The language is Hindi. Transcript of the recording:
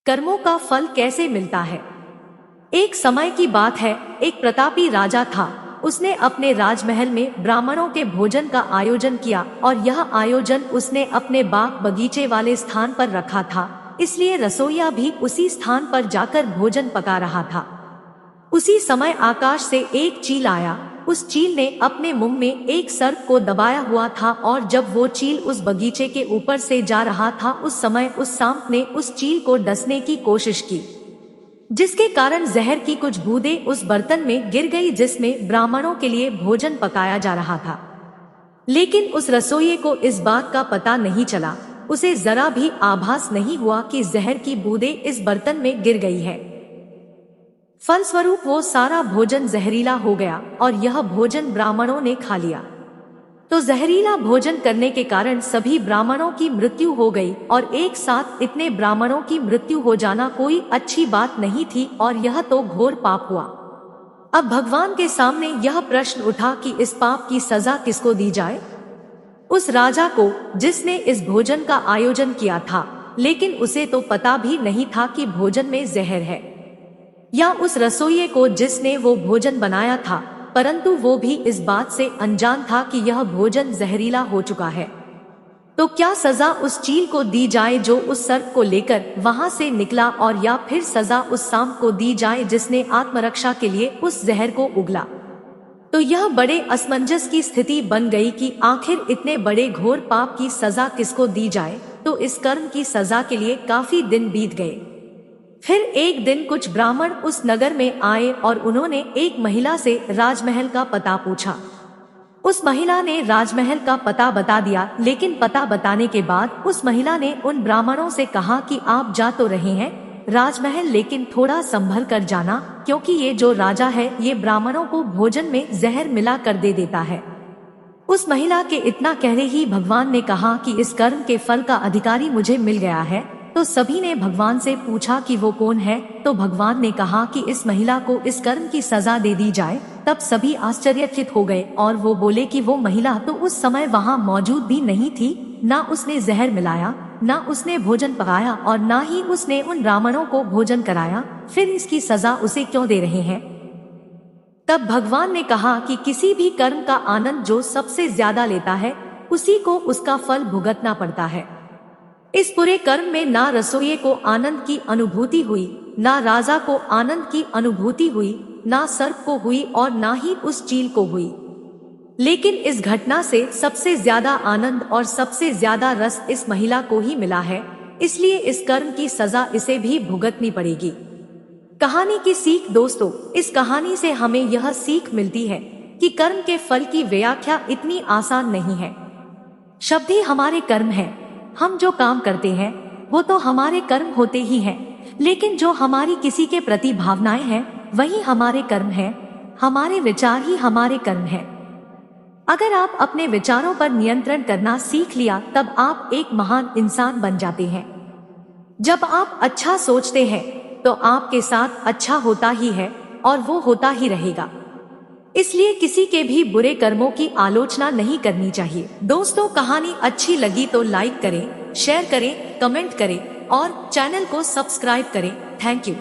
कर्मों का फल कैसे मिलता है। एक समय की बात है, एक प्रतापी राजा था। उसने अपने राजमहल में ब्राह्मणों के भोजन का आयोजन किया और यह आयोजन उसने अपने बाग बगीचे वाले स्थान पर रखा था, इसलिए रसोइया भी उसी स्थान पर जाकर भोजन पका रहा था। उसी समय आकाश से एक चील आया। उस चील ने अपने मुंह में एक सर्प को दबाया हुआ था और जब वो चील उस बगीचे के ऊपर से जा रहा था, उस समय उस सांप ने उस चील को डसने की कोशिश की, जिसके कारण जहर की कुछ बूंदें उस बर्तन में गिर गई जिसमें ब्राह्मणों के लिए भोजन पकाया जा रहा था। लेकिन उस रसोइये को इस बात का पता नहीं चला। उसे जरा भी आभास नहीं हुआ कि जहर की बूंदें इस बर्तन में गिर गई है। फलस्वरूप वो सारा भोजन जहरीला हो गया और यह भोजन ब्राह्मणों ने खा लिया। तो जहरीला भोजन करने के कारण सभी ब्राह्मणों की मृत्यु हो गई और एक साथ इतने ब्राह्मणों की मृत्यु हो जाना कोई अच्छी बात नहीं थी और यह तो घोर पाप हुआ। अब भगवान के सामने यह प्रश्न उठा कि इस पाप की सजा किसको दी जाए। उस राजा को जिसने इस भोजन का आयोजन किया था, लेकिन उसे तो पता भी नहीं था कि भोजन में जहर है, या उस रसोइये को जिसने वो भोजन बनाया था, परंतु वो भी इस बात से अनजान था कि यह भोजन जहरीला हो चुका है। तो क्या सजा उस चील को दी जाए जो उस सर्प को लेकर वहां से निकला, और या फिर सजा उस सांप को दी जाए जिसने आत्मरक्षा के लिए उस जहर को उगला। तो यह बड़े असमंजस की स्थिति बन गई कि आखिर इतने बड़े घोर पाप की सजा किसको दी जाए। तो इस कर्म की सजा के लिए काफी दिन बीत गए। फिर एक दिन कुछ ब्राह्मण उस नगर में आए और उन्होंने एक महिला से राजमहल का पता पूछा। उस महिला ने राजमहल का पता बता दिया, लेकिन पता बताने के बाद उस महिला ने उन ब्राह्मणों से कहा कि आप जा तो रहे हैं राजमहल, लेकिन थोड़ा संभल कर जाना, क्योंकि ये जो राजा है ये ब्राह्मणों को भोजन में जहर मिला कर दे देता है। उस महिला के इतना कहते ही भगवान ने कहा कि इस कर्म के फल का अधिकारी मुझे मिल गया है। तो सभी ने भगवान से पूछा कि वो कौन है। तो भगवान ने कहा कि इस महिला को इस कर्म की सजा दे दी जाए। तब सभी आश्चर्यचकित हो गए और वो बोले कि वो महिला तो उस समय वहाँ मौजूद भी नहीं थी, ना उसने जहर मिलाया, ना उसने भोजन पकाया और ना ही उसने उन ब्राह्मणों को भोजन कराया, फिर इसकी सजा उसे क्यों दे रहे हैं। तब भगवान ने कहा कि किसी भी कर्म का आनंद जो सबसे ज्यादा लेता है उसी को उसका फल भुगतना पड़ता है। इस पूरे कर्म में ना रसोइये को आनंद की अनुभूति हुई, ना राजा को आनंद की अनुभूति हुई, ना सर्प को हुई और ना ही उस चील को हुई। लेकिन इस घटना से सबसे ज्यादा आनंद और सबसे ज्यादा रस इस महिला को ही मिला है, इसलिए इस कर्म की सजा इसे भी भुगतनी पड़ेगी। कहानी की सीख दोस्तों, इस कहानी से हमें यह सीख मिलती है कि कर्म के फल की व्याख्या इतनी आसान नहीं है। शब्द ही हमारे कर्म है। हम जो काम करते हैं वो तो हमारे कर्म होते ही हैं, लेकिन जो हमारी किसी के प्रति भावनाएं हैं वही हमारे कर्म हैं। हमारे विचार ही हमारे कर्म हैं। अगर आप अपने विचारों पर नियंत्रण करना सीख लिया तब आप एक महान इंसान बन जाते हैं। जब आप अच्छा सोचते हैं तो आपके साथ अच्छा होता ही है और वो होता ही रहेगा। इसलिए किसी के भी बुरे कर्मों की आलोचना नहीं करनी चाहिए। दोस्तों, कहानी अच्छी लगी तो लाइक करें, शेयर करें, कमेंट करें और चैनल को सब्सक्राइब करें। Thank you.